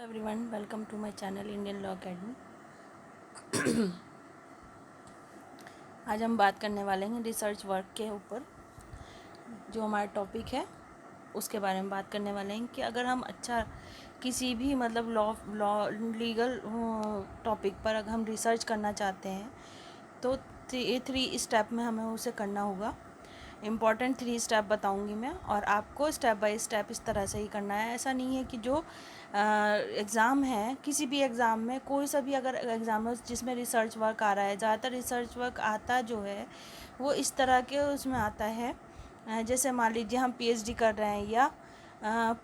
Everyone, welcome to my channel Indian Law Academy. आज हम बात करने वाले हैं रिसर्च वर्क के ऊपर। जो हमारा टॉपिक है उसके बारे में बात करने वाले हैं कि अगर हम किसी भी मतलब लॉ लीगल टॉपिक पर अगर हम रिसर्च करना चाहते हैं तो थ्री स्टेप में हमें उसे करना होगा। इम्पॉर्टेंट 3 स्टेप बताऊंगी मैं, और आपको स्टेप बाय स्टेप इस तरह से ही करना है। ऐसा नहीं है कि जो एग्ज़ाम है, किसी भी एग्ज़ाम में कोई सा भी अगर एग्ज़ाम है जिसमें रिसर्च वर्क आ रहा है, ज़्यादातर रिसर्च वर्क आता जो है वो इस तरह के उसमें आता है। जैसे मान लीजिए हम पीएचडी कर रहे हैं या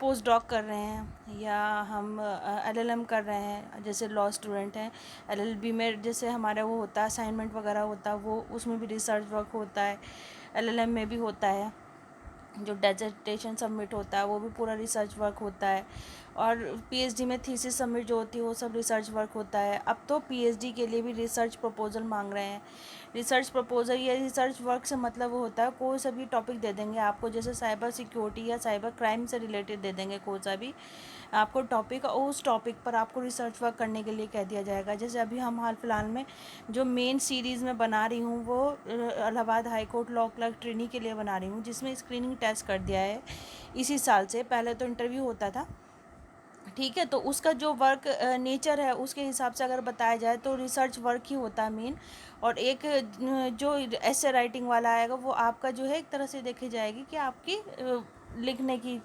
पोस्ट डॉक कर रहे हैं या हम एलएलएम कर रहे हैं, जैसे लॉ स्टूडेंट हैं। एलएलबी में जैसे हमारा वो होता है असाइनमेंट वगैरह होता है, वो उसमें भी रिसर्च वर्क होता है। एलएलएम में भी होता है, जो डेजर्टेशन सबमिट होता है वो भी पूरा रिसर्च वर्क होता है। और पीएचडी में थीसिस सबमिट जो होती है वो सब रिसर्च वर्क होता है। अब तो पीएचडी के लिए भी रिसर्च प्रपोजल मांग रहे हैं। रिसर्च प्रपोजल या रिसर्च वर्क से मतलब वो होता है कोई सा भी टॉपिक दे देंगे आपको, जैसे साइबर सिक्योरिटी या साइबर क्राइम से रिलेटेड दे देंगे कोई सा भी आपको टॉपिक, और उस टॉपिक पर आपको रिसर्च वर्क करने के लिए कह दिया जाएगा। जैसे अभी हम हाल फिलहाल में जो मेन सीरीज़ में बना रही हूँ वो Allahabad high court law clerk trainee के लिए बना रही हूँ, जिसमें स्क्रीनिंग टेस्ट कर दिया है इसी साल से। पहले तो इंटरव्यू होता था, ठीक है, तो उसका जो वर्क नेचर है उसके हिसाब से अगर बताया जाए तो रिसर्च वर्क ही होता है मेन। और एक जो ऐसे राइटिंग वाला आएगा वो आपका जो है एक तरह से देखी जाएगी कि आपकी लिखने की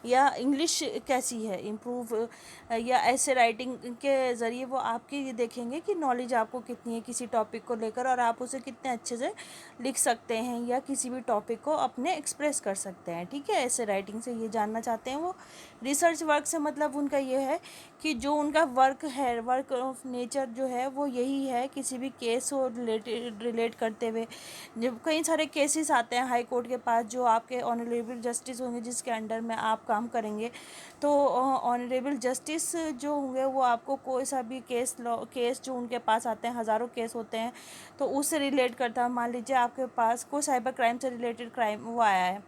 या इंग्लिश कैसी है इम्प्रूव, या ऐसे राइटिंग के ज़रिए वो आपकी ये देखेंगे कि नॉलेज आपको कितनी है किसी टॉपिक को लेकर, और आप उसे कितने अच्छे से लिख सकते हैं या किसी भी टॉपिक को अपने एक्सप्रेस कर सकते हैं। ठीक है, ऐसे राइटिंग से ये जानना चाहते हैं वो। रिसर्च वर्क से मतलब उनका ये है कि जो उनका वर्क है, वर्क ऑफ नेचर जो है वो यही है, किसी भी केस को रिलेट करते हुए। जब कई सारे केसेस आते हैं हाई कोर्ट के पास जो आपके ऑनरेबल जस्टिस होंगे जिसके अंडर में आप काम करेंगे, तो ऑनरेबल जस्टिस जो होंगे वो आपको कोई सा भी केस जो उनके पास आते हैं, हज़ारों केस होते हैं, तो उससे रिलेट करता है। मान लीजिए आपके पास कोई साइबर क्राइम से रिलेटेड क्राइम वो आया है,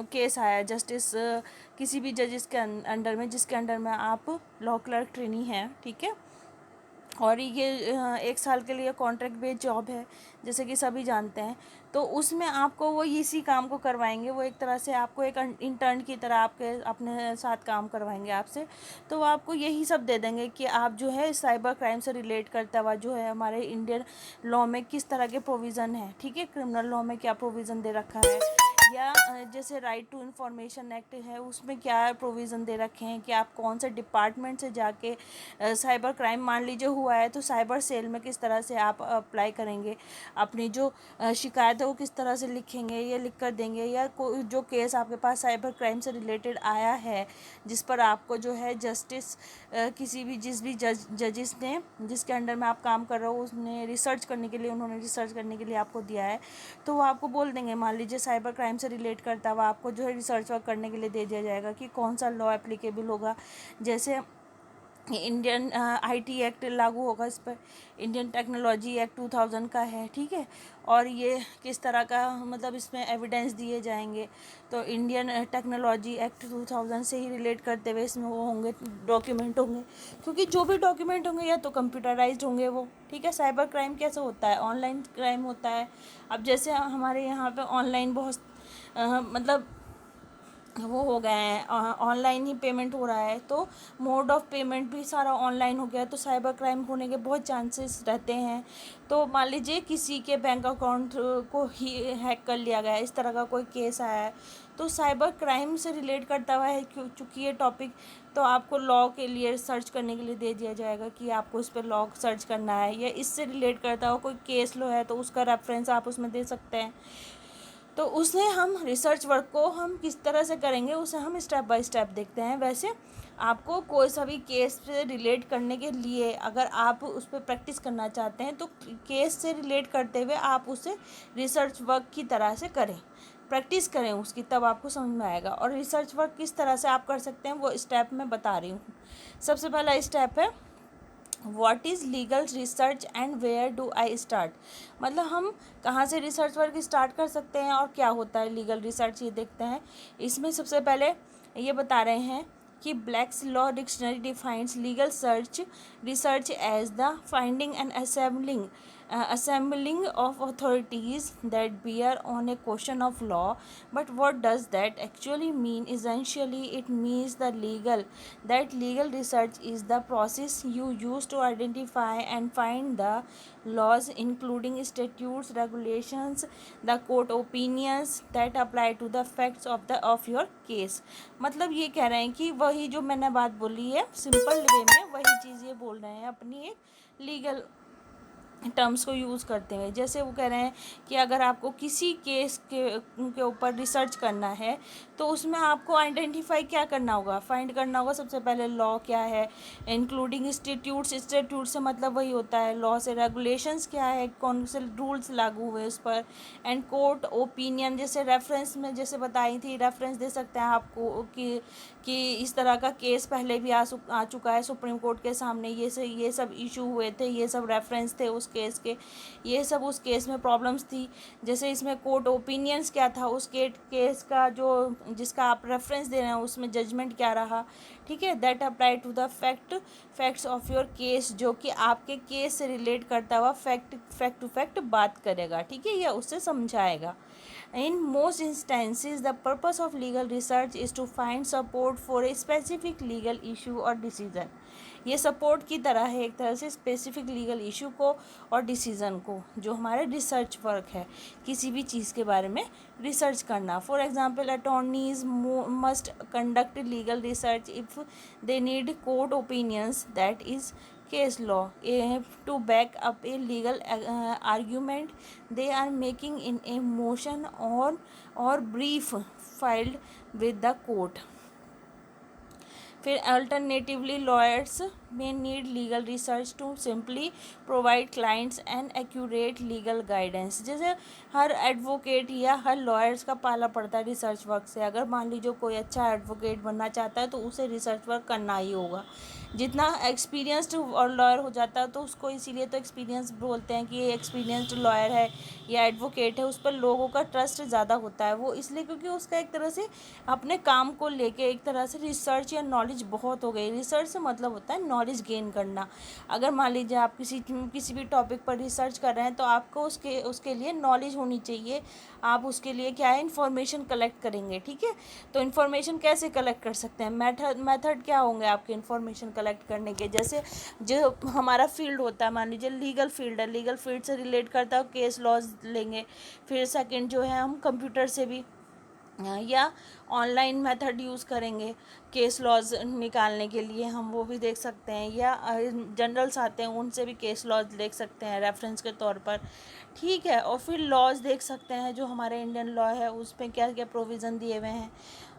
केस आया है जस्टिस किसी भी जजेस के अंडर में, जिसके अंडर में आप लॉ क्लर्क ट्रेनी हैं, ठीक है। और ये 1 साल के लिए कॉन्ट्रैक्ट बेस्ड जॉब है, जैसे कि सभी जानते हैं। तो उसमें आपको वो इसी काम को करवाएंगे, वो एक तरह से आपको एक इंटर्न की तरह आपके अपने साथ काम करवाएंगे आपसे। तो वो आपको यही सब दे देंगे कि आप जो है साइबर क्राइम से रिलेट करता हुआ जो है हमारे इंडियन लॉ में किस तरह के प्रोविज़न है, ठीक है, क्रिमिनल लॉ में क्या प्रोविज़न दे रखा है, या जैसे राइट टू इन्फॉर्मेशन एक्ट है उसमें क्या प्रोविज़न दे रखे हैं कि आप कौन से डिपार्टमेंट से जाके साइबर क्राइम मान लीजिए हुआ है तो साइबर सेल में किस तरह से आप अप्लाई करेंगे, अपनी जो शिकायत है वो किस तरह से लिखेंगे, ये लिख कर देंगे। या कोई जो केस आपके पास साइबर क्राइम से रिलेटेड आया है जिस पर आपको जो है जस्टिस किसी भी जिस भी जजिस ने जिसके अंडर में आप काम कर रहे हो उसने रिसर्च करने के लिए उन्होंने रिसर्च करने के लिए आपको दिया है, तो वो आपको बोल देंगे। मान लीजिए साइबर क्राइम से रिलेट करता हुआ आपको जो है रिसर्च वर्क करने के लिए दे दिया जाएगा कि कौन सा लॉ एप्लीकेबल होगा। जैसे इंडियन आईटी एक्ट लागू होगा इस पर, इंडियन टेक्नोलॉजी एक्ट 2000 का है, ठीक है। और ये किस तरह का मतलब इसमें एविडेंस दिए जाएंगे, तो इंडियन टेक्नोलॉजी एक्ट 2000 से ही रिलेट करते हुए इसमें वो होंगे डॉक्यूमेंट होंगे, क्योंकि जो भी डॉक्यूमेंट होंगे या तो कंप्यूटराइज्ड होंगे वो, ठीक है। साइबर क्राइम कैसे होता है, ऑनलाइन क्राइम होता है। अब जैसे हमारे यहाँ पे ऑनलाइन बहुत मतलब वो हो गए हैं, ऑनलाइन ही पेमेंट हो रहा है, तो मोड ऑफ पेमेंट भी सारा ऑनलाइन हो गया है, तो साइबर क्राइम होने के बहुत चांसेस रहते हैं। तो मान लीजिए किसी के बैंक अकाउंट को ही हैक कर लिया गया है, इस तरह का कोई केस आया है, तो साइबर क्राइम से रिलेट करता हुआ है चूँकि ये टॉपिक, तो आपको लॉ के लिए सर्च करने के लिए दे दिया जाएगा कि आपको इस पर लॉ सर्च करना है, या इससे रिलेट करता हुआ कोई केस लो है तो उसका रेफरेंस आप उसमें दे सकते हैं। तो उसे हम रिसर्च वर्क को हम किस तरह से करेंगे उसे हम स्टेप बाय स्टेप देखते हैं। वैसे आपको कोई सा भी केस से रिलेट करने के लिए अगर आप उस पर प्रैक्टिस करना चाहते हैं तो केस से रिलेट करते हुए आप उसे रिसर्च वर्क की तरह से करें, प्रैक्टिस करें उसकी, तब आपको समझ में आएगा। और रिसर्च वर्क किस तरह से आप कर सकते हैं वो स्टेप मैं बता रही हूँ। सबसे पहला स्टेप है what is legal research and where do I start, मतलब हम कहाँ से रिसर्च वर्क स्टार्ट कर सकते हैं और क्या होता है लीगल रिसर्च, ये देखते हैं। इसमें सबसे पहले ये बता रहे हैं कि Black's law dictionary defines legal search research as the finding and assembling of authorities that bear on a question of law. But what does that actually mean? Essentially it means that legal research is the process you use to identify and find the laws, including statutes, regulations, the court opinions that apply to the facts of your case. मतलब ये कह रहे हैं कि वही जो मैंने बात बोली है सिंपल वे में वही चीज़ ये बोल रहे हैं अपनी एक लीगल टर्म्स को यूज़ करते हुए। जैसे वो कह रहे हैं कि अगर आपको किसी केस के ऊपर रिसर्च करना है तो उसमें आपको आइडेंटिफाई क्या करना होगा, फाइंड करना होगा सबसे पहले लॉ क्या है, इंक्लूडिंग इंस्टीट्यूट से मतलब वही होता है लॉ से, रेगुलेशंस क्या है, कौन से रूल्स लागू हुए उस पर, एंड कोर्ट ओपिनियन जैसे रेफरेंस में जैसे बताई थी, रेफरेंस दे सकते हैं आपको कि इस तरह का केस पहले भी आ चुका है सुप्रीम कोर्ट के सामने, ये सब इशू हुए थे, ये सब रेफरेंस थे उस केस के, ये सब उस केस में प्रॉब्लम्स थी। जैसे इसमें कोर्ट ओपिनियंस क्या था उस केस का जो जिसका आप रेफरेंस दे रहे हैं उसमें जजमेंट क्या रहा, ठीक है, that apply to the facts of your case, जो कि आपके केस से रिलेट करता हुआ फैक्ट टू फैक्ट बात करेगा, ठीक है, या उससे समझाएगा। In most instances, the purpose of legal research is to find support for a specific legal issue or decision. ये सपोर्ट की तरह है एक तरह से स्पेसिफिक लीगल इशू को और डिसीज़न को, जो हमारे रिसर्च वर्क है किसी भी चीज़ के बारे में रिसर्च करना। For example attorneys must conduct legal research if they need court opinions, that is case law to back up a legal argument they are making in a motion or brief filed with the court. फिर alternatively lawyers may need legal research to simply provide clients and accurate legal guidance. जैसे हर advocate या हर lawyers का पाला पड़ता है research work से। अगर मान लीजिए कोई अच्छा एडवोकेट बनना चाहता है तो उसे रिसर्च वर्क करना ही होगा। जितना एक्सपीरियंस्ड और लॉयर हो जाता है तो उसको इसीलिए तो एक्सपीरियंस बोलते हैं कि ये एक्सपीरियंस्ड लॉयर है या एडवोकेट है, उस पर लोगों का ट्रस्ट ज़्यादा होता है। वो इसलिए क्योंकि उसका एक तरह से अपने काम को लेके एक तरह से रिसर्च या नॉलेज बहुत हो गई। रिसर्च से मतलब होता है नॉलेज गेन करना। अगर मान लीजिए आप किसी भी टॉपिक पर रिसर्च कर रहे हैं तो आपको उसके लिए नॉलेज होनी चाहिए। आप उसके लिए क्या है इन्फॉर्मेशन कलेक्ट करेंगे, ठीक है। तो इन्फॉर्मेशन कैसे कलेक्ट कर सकते हैं, मेथड क्या होंगे आपके इन्फॉर्मेशन कलेक्ट करने के। जैसे जो हमारा फील्ड होता है, मान लीजिए लीगल फील्ड है, लीगल फील्ड से रिलेट करता है केस लॉज लेंगे। फिर सेकंड जो है हम कंप्यूटर से भी या ऑनलाइन मेथड यूज़ करेंगे केस लॉज निकालने के लिए, हम वो भी देख सकते हैं। या जनरल्स आते हैं उनसे भी केस लॉज देख सकते हैं रेफरेंस के तौर पर, ठीक है। और फिर लॉज देख सकते हैं जो हमारे इंडियन लॉ है उसमें क्या क्या प्रोविज़न दिए हुए हैं।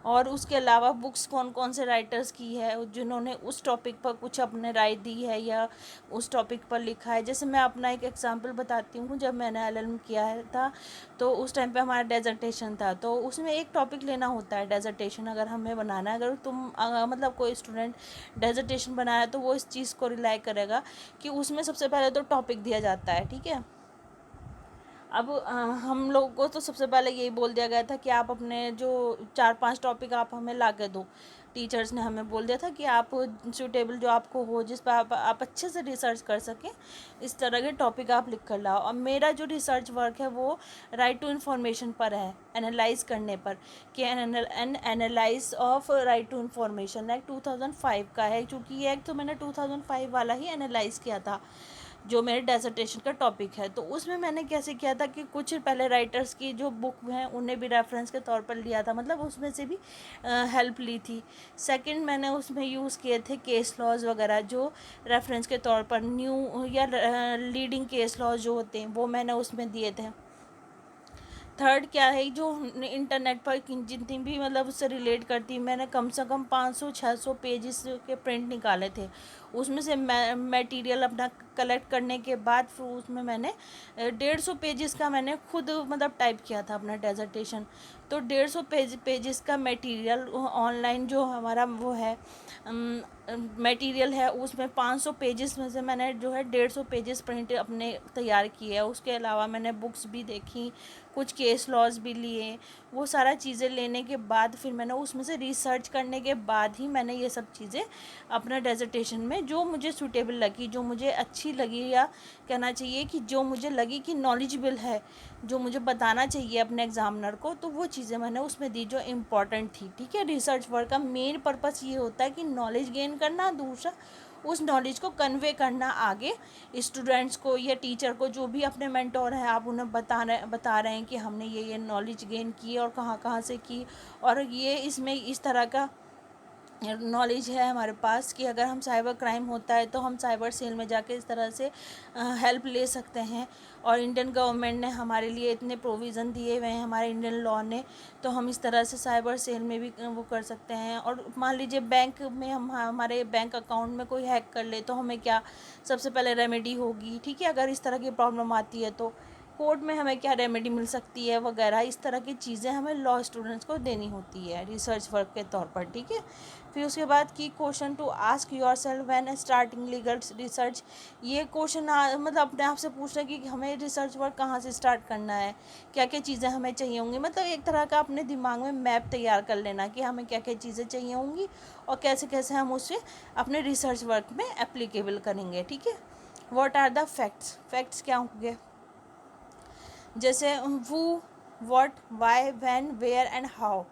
और उसके अलावा बुक्स कौन कौन से राइटर्स की है जिन्होंने उस टॉपिक पर कुछ अपने राय दी है या उस टॉपिक पर लिखा है। जैसे मैं अपना एक एग्जांपल बताती हूँ, जब मैंने LLM किया था तो उस टाइम पे हमारा डेजर्टेशन था, तो उसमें एक टॉपिक लेना होता है डेजर्टेशन अगर हमें बनाना है। अगर मतलब कोई स्टूडेंट डेजर्टेशन बनाया तो वो इस चीज़ को रिलाई करेगा कि उसमें सबसे पहले तो टॉपिक दिया जाता है, ठीक है। अब हम लोगों को तो सबसे पहले यही बोल दिया गया था कि आप अपने जो 4-5 टॉपिक आप हमें ला के दो। टीचर्स ने हमें बोल दिया था कि आप सूटेबल जो आपको हो, जिस पर आप अच्छे से रिसर्च कर सकें, इस तरह के टॉपिक आप लिख कर लाओ। और मेरा जो रिसर्च वर्क है वो राइट टू इन्फॉर्मेशन पर है, एनालाइज करने पर, कि analyze of right to information act 2005 का है। चूँकि ये एक्ट तो मैंने 2005 वाला ही एनालाइज किया था जो मेरे डेजर्टेशन का टॉपिक है। तो उसमें मैंने कैसे किया था कि कुछ पहले राइटर्स की जो बुक हैं उन्हें भी रेफरेंस के तौर पर लिया था, मतलब उसमें से भी हेल्प ली थी। सेकंड मैंने उसमें यूज़ किए थे केस लॉज वगैरह जो रेफरेंस के तौर पर, न्यू या लीडिंग केस लॉज जो होते हैं वो मैंने उसमें दिए थे। थर्ड क्या है, जो इंटरनेट पर जितनी भी मतलब उससे रिलेट करती, मैंने कम से कम 500-600 पेजेस के प्रिंट निकाले थे। उसमें से मटेरियल अपना कलेक्ट करने के बाद फिर उसमें मैंने 150 पेजेस का मैंने खुद मतलब टाइप किया था अपना डेजर्टेशन। तो 150 पेजेस का मटेरियल ऑनलाइन जो हमारा वो है मटेरियल है, उसमें 500 पेजेस में से मैंने जो है 150 पेजेस प्रिंट अपने तैयार किए है। उसके अलावा मैंने बुक्स भी देखी, कुछ केस लॉज भी लिए। वो सारा चीज़ें लेने के बाद फिर मैंने उसमें से रिसर्च करने के बाद ही मैंने ये सब चीज़ें अपना डेजर्टेशन में जो मुझे सूटेबल लगी, जो मुझे अच्छी लगी, या कहना चाहिए कि जो मुझे लगी कि नॉलेजेबल है, जो मुझे बताना चाहिए अपने एग्जामिनर को, तो वो चीज़ें मैंने उसमें दी जो इम्पॉर्टेंट थी। ठीक है, रिसर्च वर्क का मेन पर्पस ये होता है कि नॉलेज गेन करना, दूसरा उस नॉलेज को कन्वे करना आगे स्टूडेंट्स को या टीचर को, जो भी अपने मेंटोर हैं, आप उन्हें बता रहे हैं कि हमने ये नॉलेज गेन की और कहाँ कहाँ से की, और ये इसमें इस तरह का नॉलेज है हमारे पास कि अगर हम साइबर क्राइम होता है तो हम साइबर सेल में जाके इस तरह से हेल्प ले सकते हैं। और इंडियन गवर्नमेंट ने हमारे लिए इतने प्रोविज़न दिए हुए हैं हमारे इंडियन लॉ ने, तो हम इस तरह से साइबर सेल में भी वो कर सकते हैं। और मान लीजिए बैंक में हम हमारे बैंक अकाउंट में कोई हैक कर ले तो हमें क्या सबसे पहले रेमेडी होगी। ठीक है, अगर इस तरह की प्रॉब्लम आती है तो कोर्ट में हमें क्या रेमेडी मिल सकती है वगैरह, इस तरह की चीज़ें हमें लॉ स्टूडेंट्स को देनी होती है रिसर्च वर्क के तौर पर। ठीक है, फिर उसके बाद key question to ask yourself when starting legal research. ये क्वेश्चन मतलब अपने आप से पूछना कि हमें रिसर्च वर्क कहाँ से स्टार्ट करना है, क्या क्या चीज़ें हमें चाहिए होंगी। मतलब एक तरह का अपने दिमाग में मैप तैयार कर लेना कि हमें क्या क्या चीज़ें चाहिए होंगी और कैसे कैसे हम उसे अपने रिसर्च वर्क में एप्लीकेबल करेंगे। ठीक है, what are the facts, facts क्या होंगे, जैसे who, what, why, when, where and how.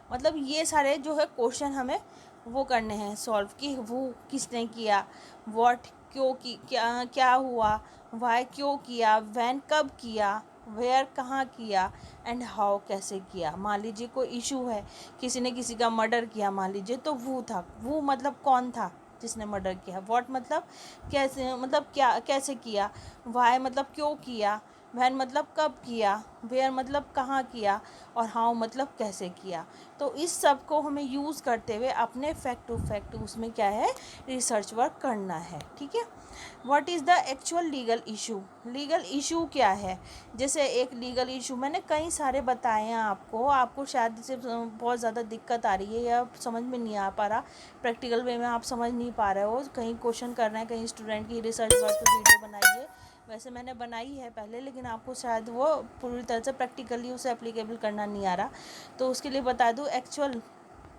मतलब ये सारे जो है क्वेश्चन हमें वो करने हैं सॉल्व, कि वो किसने किया, what क्यों की, क्या हुआ, why क्यों किया, when कब किया, where कहाँ किया, एंड हाउ कैसे किया। मान लीजिए कोई इशू है, किसी ने किसी का मर्डर किया मान लीजिए, तो वो था, वो मतलब कौन था जिसने मर्डर किया, व्हाट मतलब कैसे, मतलब क्या कैसे किया, वाई मतलब क्यों किया, वैन मतलब कब किया, वेयर मतलब कहाँ किया, और हाउ मतलब कैसे किया। तो इस सब को हमें यूज़ करते हुए अपने फैक्ट टू फैक्ट उसमें क्या है रिसर्च वर्क करना है। ठीक है, what is the actual legal issue, legal issue क्या है। जैसे एक लीगल इशू मैंने कई सारे बताए हैं आपको शायद से बहुत ज़्यादा दिक्कत आ रही है या समझ में नहीं आ पा रहा, प्रैक्टिकल वे में आप समझ नहीं पा रहे हो, कहीं क्वेश्चन करना है, कहीं स्टूडेंट की रिसर्च वर्क पे वीडियो बनाइए। वैसे मैंने बनाई है पहले, लेकिन आपको शायद वो पूरी तरह से प्रैक्टिकली उसे एप्लीकेबल करना नहीं आ रहा, तो उसके लिए बता दूँ actual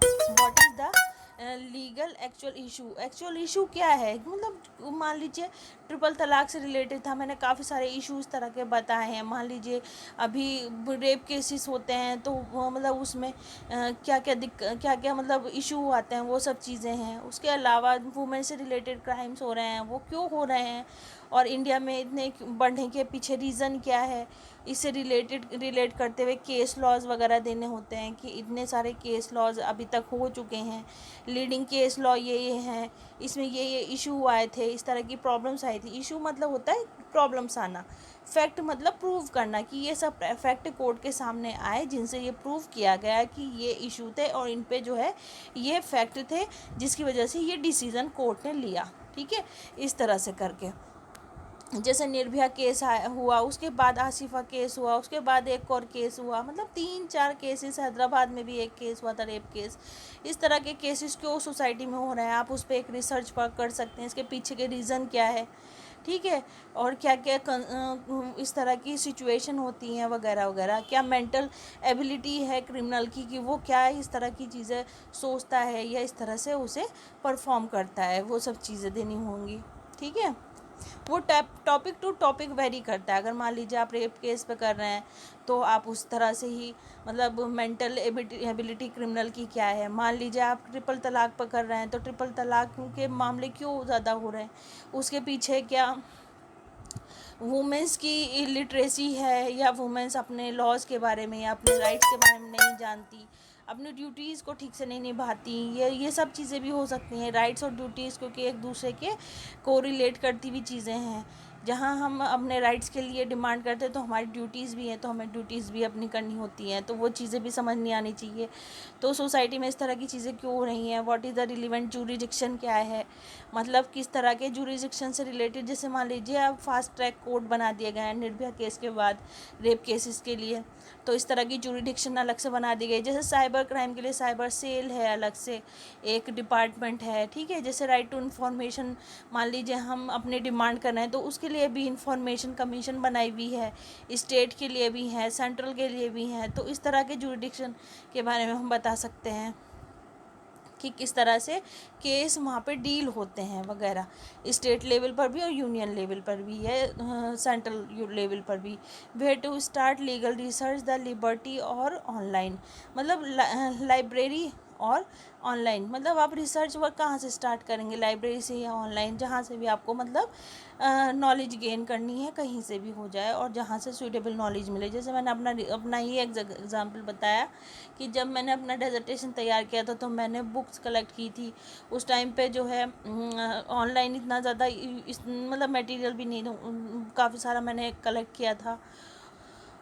what is the legal actual issue क्या है। मतलब मान लीजिए ट्रिपल तलाक से रिलेटेड था, मैंने काफ़ी सारे इशू इस तरह के बताए हैं। मान लीजिए अभी रेप केसेस होते हैं तो वो मतलब उसमें क्या क्या मतलब इशू आते हैं, वो सब चीज़ें हैं। उसके अलावा वुमेन से रिलेटेड क्राइम्स हो रहे हैं, वो क्यों हो रहे हैं और इंडिया में इतने बढ़ने के पीछे रीज़न क्या है, इससे रिलेट करते हुए केस लॉज वगैरह देने होते हैं कि इतने सारे केस लॉज अभी तक हो चुके हैं, लीडिंग केस लॉ ये हैं, इसमें ये इशू आए थे, इस तरह की प्रॉब्लम्स आई थी। इशू मतलब होता है प्रॉब्लम्स आना, फैक्ट मतलब प्रूव करना कि ये सब फैक्ट कोर्ट के सामने आए जिनसे ये प्रूव किया गया कि ये इशू थे और इन पे जो है ये फैक्ट थे जिसकी वजह से ये डिसीज़न कोर्ट ने लिया। ठीक है, इस तरह से करके जैसे निर्भया केस हुआ, उसके बाद आसिफा केस हुआ, उसके बाद एक और केस हुआ, मतलब 3-4 केसेस, हैदराबाद में भी एक केस हुआ था रेप केस। इस तरह के केसेस क्यों सोसाइटी में हो रहे हैं, आप उस पर एक रिसर्च वर्क कर सकते हैं, इसके पीछे के रीज़न क्या है। ठीक है, और क्या क्या इस तरह की सिचुएशन होती हैं वगैरह वगैरह, क्या मेंटल एबिलिटी है क्रिमिनल की कि वो क्या इस तरह की चीज़ें सोचता है या इस तरह से उसे परफॉर्म करता है, वो सब चीज़ें देनी होंगी। ठीक है, वो टॉपिक टू टॉपिक वेरी करता है। अगर मान लीजिए आप रेप केस पे कर रहे हैं तो आप उस तरह से ही मतलब मेंटल एबिलिटी क्रिमिनल की क्या है। मान लीजिए आप ट्रिपल तलाक पर कर रहे हैं तो ट्रिपल तलाक के मामले क्यों ज़्यादा हो रहे हैं, उसके पीछे क्या वुमेंस की लिटरेसी है या वुमेंस अपने लॉज के बारे में या अपने राइट्स के बारे में नहीं जानती, अपनी ड्यूटीज़ को ठीक से नहीं निभाती, ये सब चीज़ें भी हो सकती हैं। राइट्स और ड्यूटीज़ क्योंकि एक दूसरे के को रिलेट करती हुई चीज़ें हैं। जहाँ हम अपने राइट्स के लिए डिमांड करते हैं तो हमारी ड्यूटीज़ भी हैं, तो हमें ड्यूटीज़ भी अपनी करनी होती हैं, तो वो चीज़ें भी समझ नहीं आनी चाहिए। तो सोसाइटी में इस तरह की चीज़ें क्यों हो रही हैं, what is the relevant jurisdiction क्या है, मतलब किस तरह के जूरिडिक्शन से रिलेटेड। जैसे मान लीजिए अब फास्ट ट्रैक कोर्ट बना दिए गए हैं निर्भया केस के बाद रेप केसेस के लिए, तो इस तरह की जूरिडिक्शन अलग से बना दी गई। जैसे साइबर क्राइम के लिए साइबर सेल है, अलग से एक डिपार्टमेंट है, ठीक है। जैसे राइट टू इन्फॉर्मेशन, मान लीजिए हम अपने डिमांड कर रहे हैं तो उसके लिए भी इंफॉर्मेशन कमीशन बनाई हुई है, स्टेट के लिए भी है, सेंट्रल के लिए भी है। तो इस तरह के जूरिडिक्शन के बारे में हम बता सकते हैं कि किस तरह से केस वहाँ पे डील होते हैं वगैरह, स्टेट लेवल पर भी और यूनियन लेवल पर भी है, सेंट्रल लेवल पर भी। Where to start legal research the library और ऑनलाइन, मतलब लाइब्रेरी और ऑनलाइन, मतलब आप रिसर्च वर्क कहाँ से स्टार्ट करेंगे, लाइब्रेरी से या ऑनलाइन, जहाँ से भी आपको मतलब नॉलेज गेन करनी है, कहीं से भी हो जाए और जहाँ से सूटेबल नॉलेज मिले। जैसे मैंने अपना ही एग्जाम्पल बताया कि जब मैंने अपना डेजर्टेशन तैयार किया था तो मैंने बुक्स कलेक्ट की थी। उस टाइम पे जो है ऑनलाइन इतना ज़्यादा मतलब मटेरियल भी नहीं, काफ़ी सारा मैंने कलेक्ट किया था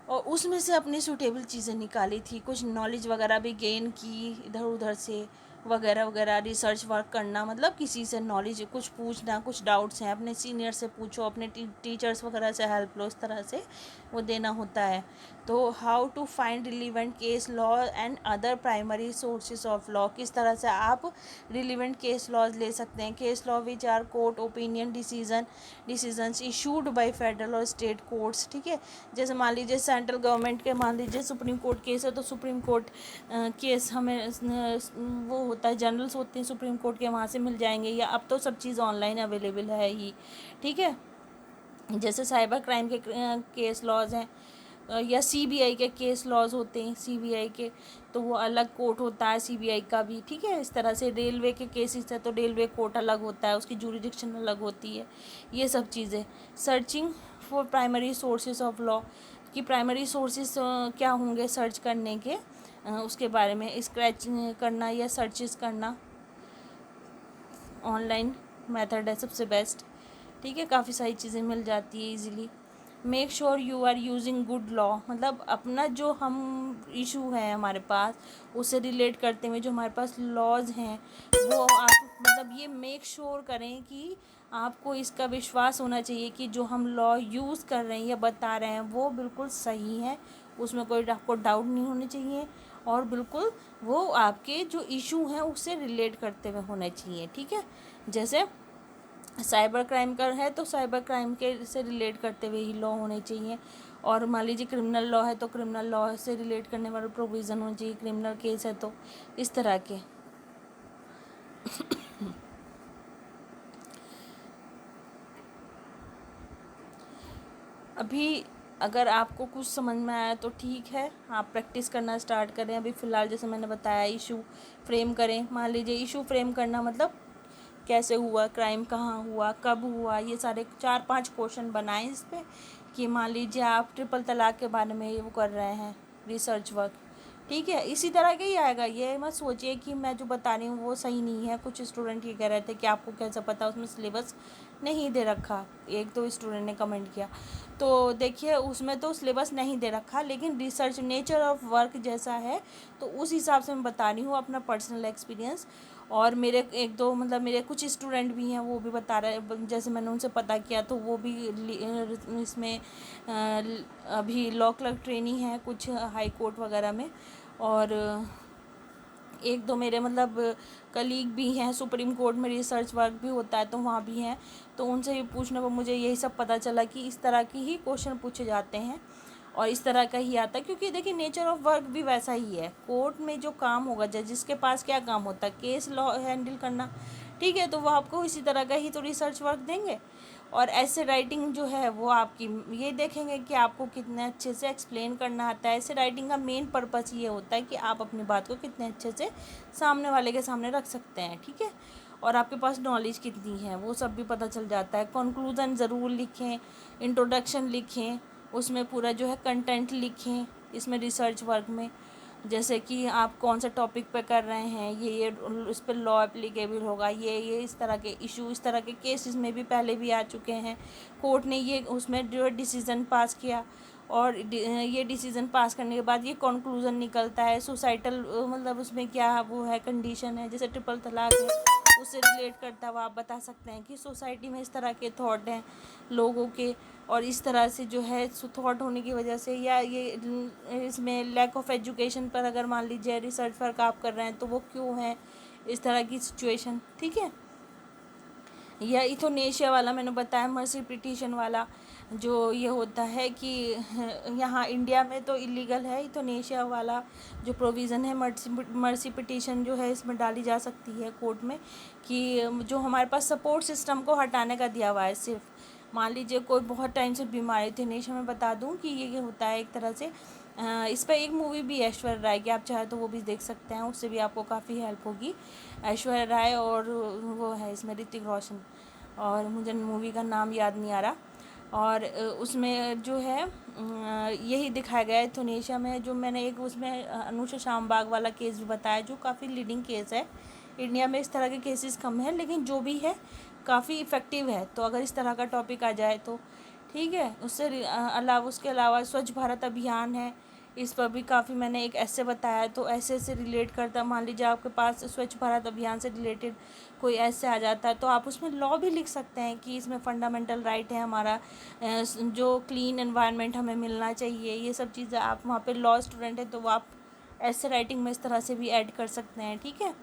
और उसमें से अपनी सूटेबल चीज़ें निकाली थी, कुछ नॉलेज वगैरह भी गेन की इधर उधर से वगैरह वगैरह। रिसर्च वर्क करना मतलब किसी से नॉलेज कुछ पूछना, कुछ डाउट्स हैं अपने सीनियर से पूछो, अपने टीचर्स वगैरह से हेल्प लो, इस तरह से वो देना होता है। तो how to find relevant case law and other primary sources of law, किस तरह से आप रिलीवेंट केस लॉज ले सकते हैं। Case law which are court opinion decisions issued by federal और स्टेट कोर्ट्स, ठीक है। जैसे मान लीजिए सेंट्रल गवर्नमेंट के, मान लीजिए सुप्रीम कोर्ट केस है तो सुप्रीम कोर्ट केस हमें वो होता है, जर्नल्स होते हैं सुप्रीम कोर्ट के, वहाँ से मिल जाएंगे, या अब तो सब चीज़ ऑनलाइन अवेलेबल है ही, ठीक है। जैसे साइबर क्राइम के केस लॉज हैं या सीबीआई के केस लॉज होते हैं, सीबीआई के तो वो अलग कोर्ट होता है सीबीआई का भी, ठीक है। इस तरह से रेलवे के केसेस है तो रेलवे कोर्ट अलग होता है, उसकी जूरिडिक्शन अलग होती है, ये सब चीज़ें। Searching for primary sources of law, कि प्राइमरी सोर्सेज क्या होंगे सर्च करने के, उसके बारे में स्क्रैच करना या सर्चेस करना, ऑनलाइन मेथड है सबसे बेस्ट, ठीक है। काफ़ी सारी चीज़ें मिल जाती है easily. Make sure you are using good law, मतलब अपना जो हम इशू है हमारे पास उससे रिलेट करते हुए जो हमारे पास लॉज हैं वो आप मतलब ये मेक श्योर करें कि आपको इसका विश्वास होना चाहिए कि जो हम लॉ यूज़ कर रहे हैं या बता रहे हैं वो बिल्कुल सही है, उसमें कोई आपको डाउट नहीं होने चाहिए और बिल्कुल वो आपके जो इशू हैं उससे रिलेट करते हुए होने चाहिए, ठीक है। जैसे साइबर क्राइम का है तो साइबर क्राइम के से रिलेट करते हुए ही लॉ होने चाहिए, और मान लीजिए क्रिमिनल लॉ है तो क्रिमिनल लॉ से रिलेट करने वाले प्रोविज़न होने चाहिए, क्रिमिनल केस है तो इस तरह के। अभी अगर आपको कुछ समझ में आया तो ठीक है, आप प्रैक्टिस करना स्टार्ट करें। अभी फ़िलहाल जैसे मैंने बताया इशू फ्रेम करें, मान लीजिए इशू फ्रेम करना मतलब कैसे हुआ, क्राइम कहाँ हुआ, कब हुआ, ये सारे 4-5 क्वेश्चन बनाएं इस पर। कि मान लीजिए आप ट्रिपल तलाक के बारे में वो कर रहे हैं रिसर्च वर्क, ठीक है। इसी तरह का ही आएगा, ये मत सोचिए कि मैं जो बता रही हूँ वो सही नहीं है। कुछ स्टूडेंट ये कह रहे थे कि आपको कैसे पता, उसमें सिलेबस नहीं दे रखा, एक दो स्टूडेंट ने कमेंट किया। तो देखिए उसमें तो सिलेबस नहीं दे रखा, लेकिन रिसर्च नेचर ऑफ वर्क जैसा है तो उस हिसाब से मैं बता रही हूँ अपना पर्सनल एक्सपीरियंस। और मेरे एक दो मतलब मेरे कुछ स्टूडेंट भी हैं वो भी बता रहे, जैसे मैंने उनसे पता किया तो वो भी इसमें अभी लॉ क्लर्क ट्रेनिंग है कुछ हाई कोर्ट वगैरह में, और एक दो मेरे मतलब कलीग भी हैं सुप्रीम कोर्ट में रिसर्च वर्क भी होता है तो वहाँ भी हैं। तो उनसे भी पूछने पर मुझे यही सब पता चला कि इस तरह की ही क्वेश्चन पूछे जाते हैं और इस तरह का ही आता है, क्योंकि देखिए नेचर ऑफ वर्क भी वैसा ही है। कोर्ट में जो काम होगा जजिस के पास क्या काम होता है, केस लॉ हैंडल करना, ठीक है। तो वो आपको इसी तरह का ही तो रिसर्च वर्क देंगे। और ऐसे राइटिंग जो है वो आपकी ये देखेंगे कि आपको कितने अच्छे से एक्सप्लेन करना आता है। ऐसे राइटिंग का मेन पर्पस ये होता है कि आप अपनी बात को कितने अच्छे से सामने वाले के सामने रख सकते हैं, ठीक है। और आपके पास नॉलेज कितनी है वो सब भी पता चल जाता है। कंक्लूजन ज़रूर लिखें, इंट्रोडक्शन लिखें, उसमें पूरा जो है कंटेंट लिखें इसमें रिसर्च वर्क में। जैसे कि आप कौन सा टॉपिक पे कर रहे हैं, ये इस पर लॉ एप्लीकेबल होगा, ये इस तरह के इशू, इस तरह के केसेस में भी पहले भी आ चुके हैं। कोर्ट ने ये उसमें जो डिसीज़न पास किया, और ये डिसीज़न पास करने के बाद ये कंक्लूज़न निकलता है सोसाइटल, मतलब उसमें क्या वो है, कंडीशन है, जैसे ट्रिपल तलाक है, उससे रिलेट करता हुआ आप बता सकते हैं कि सोसाइटी में इस तरह के थॉट हैं लोगों के, और इस तरह से जो है थॉट होने की वजह से, या ये इसमें लैक ऑफ एजुकेशन पर अगर मान लीजिए रिसर्च वर्क आप कर रहे हैं तो वो क्यों है, इस तरह की सिचुएशन, ठीक है। या इथोनेशिया वाला मैंने बताया, मर्सी पिटीशन वाला, जो ये होता है कि यहाँ इंडिया में तो इलीगल है, इथोनेशिया वाला जो प्रोविज़न है, मर्सी पिटीशन जो है इसमें डाली जा सकती है कोर्ट में, कि जो हमारे पास सपोर्ट सिस्टम को हटाने का दिया हुआ है सिर्फ। मान लीजिए कोई बहुत टाइम से बीमार है, इथोनेशिया में बता दूँ कि ये होता है एक तरह से। इस पर एक मूवी भी है ऐश्वर्या राय की, आप चाहे तो वो भी देख सकते हैं, उससे भी आपको काफ़ी हेल्प होगी। ऐश्वर्या राय और वो है इसमें ऋतिक रोशन, और मुझे मूवी का नाम याद नहीं आ रहा। और उसमें जो है यही दिखाया गया है इथोनेशिया में, जो मैंने एक उसमें अनुषा शामबाग वाला केस भी बताया, जो काफ़ी लीडिंग केस है। इंडिया में इस तरह के केसेस कम हैं, लेकिन जो भी है काफ़ी इफ़ेक्टिव है। तो अगर इस तरह का टॉपिक आ जाए तो ठीक है। उसके अलावा स्वच्छ भारत अभियान है, इस पर भी काफ़ी मैंने एक ऐसे बताया, तो ऐसे से रिलेट करता, मान लीजिए आपके पास स्वच्छ भारत अभियान से रिलेटेड कोई ऐसे आ जाता है, तो आप उसमें लॉ भी लिख सकते हैं कि इसमें फंडामेंटल राइट है हमारा, जो क्लीन एनवायरनमेंट हमें मिलना चाहिए, ये सब चीज़ें आप वहाँ पे लॉ स्टूडेंट है तो वो आप ऐसे राइटिंग में इस तरह से भी ऐड कर सकते हैं, ठीक है।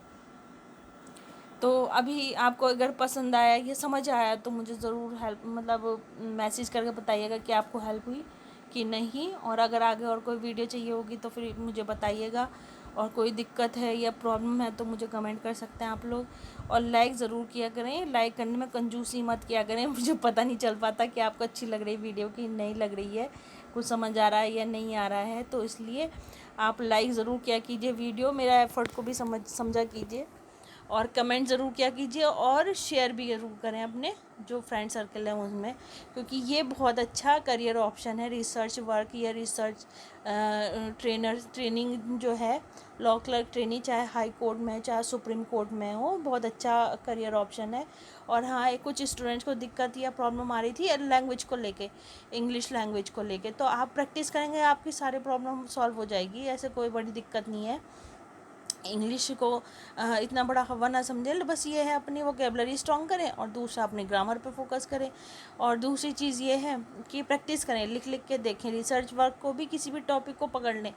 तो अभी आपको अगर पसंद आया, ये समझ आया, तो मुझे ज़रूर हेल्प, मतलब मैसेज करके बताइएगा कि आपको हेल्प हुई कि नहीं, और अगर आगे और कोई वीडियो चाहिए होगी तो फिर मुझे बताइएगा, और कोई दिक्कत है या प्रॉब्लम है तो मुझे कमेंट कर सकते हैं आप लोग। और लाइक ज़रूर किया करें, लाइक करने में कंजूसी मत किया करें, मुझे पता नहीं चल पाता कि आपको अच्छी लग रही वीडियो कि नहीं लग रही है, कुछ समझ आ रहा है या नहीं आ रहा है, तो इसलिए आप लाइक ज़रूर किया कीजिए वीडियो, मेरा एफ़र्ट को भी समझा कीजिए, और कमेंट ज़रूर किया कीजिए, और शेयर भी ज़रूर करें अपने जो फ्रेंड सर्कल है उनमें, क्योंकि ये बहुत अच्छा करियर ऑप्शन है, रिसर्च वर्क या रिसर्च ट्रेनिंग जो है, लॉ क्लर्क ट्रेनिंग, चाहे हाई कोर्ट में चाहे सुप्रीम कोर्ट में हो, बहुत अच्छा करियर ऑप्शन है। और हाँ, कुछ स्टूडेंट्स को दिक्कत या प्रॉब्लम आ रही थी लैंग्वेज को लेके, इंग्लिश लैंग्वेज को लेके, तो आप प्रैक्टिस करेंगे आपकी सारी प्रॉब्लम सॉल्व हो जाएगी, ऐसे कोई बड़ी दिक्कत नहीं है। इंग्लिश को इतना बड़ा हवा ना समझें, बस ये है अपनी वोकेबलरी स्ट्रॉन्ग करें, और दूसरा अपने ग्रामर पे फोकस करें। और दूसरी चीज़ ये है कि प्रैक्टिस करें, लिख लिख के देखें, रिसर्च वर्क को भी, किसी भी टॉपिक को पकड़ लें,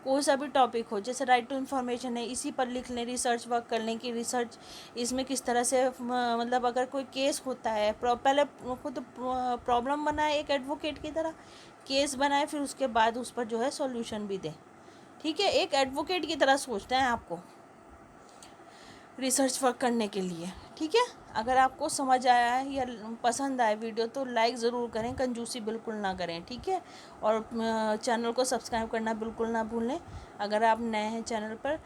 कोई सा भी टॉपिक हो, जैसे राइट टू इन्फॉर्मेशन है, इसी पर लिख लें, रिसर्च वर्क कर लें कि रिसर्च इसमें किस तरह से, मतलब अगर कोई केस होता है, पहले खुद प्रॉब्लम बनाए एक एडवोकेट की तरह, केस बनाए, फिर उसके बाद उस पर जो है सॉल्यूशन भी दें, ठीक है। एक एडवोकेट की तरह सोचते हैं आपको रिसर्च वर्क करने के लिए, ठीक है। अगर आपको समझ आया है या पसंद आए वीडियो तो लाइक ज़रूर करें, कंजूसी बिल्कुल ना करें, ठीक है। और चैनल को सब्सक्राइब करना बिल्कुल ना भूलें अगर आप नए हैं चैनल पर।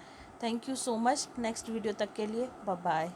Thank you so much. Next video तक के लिए बाय बाय।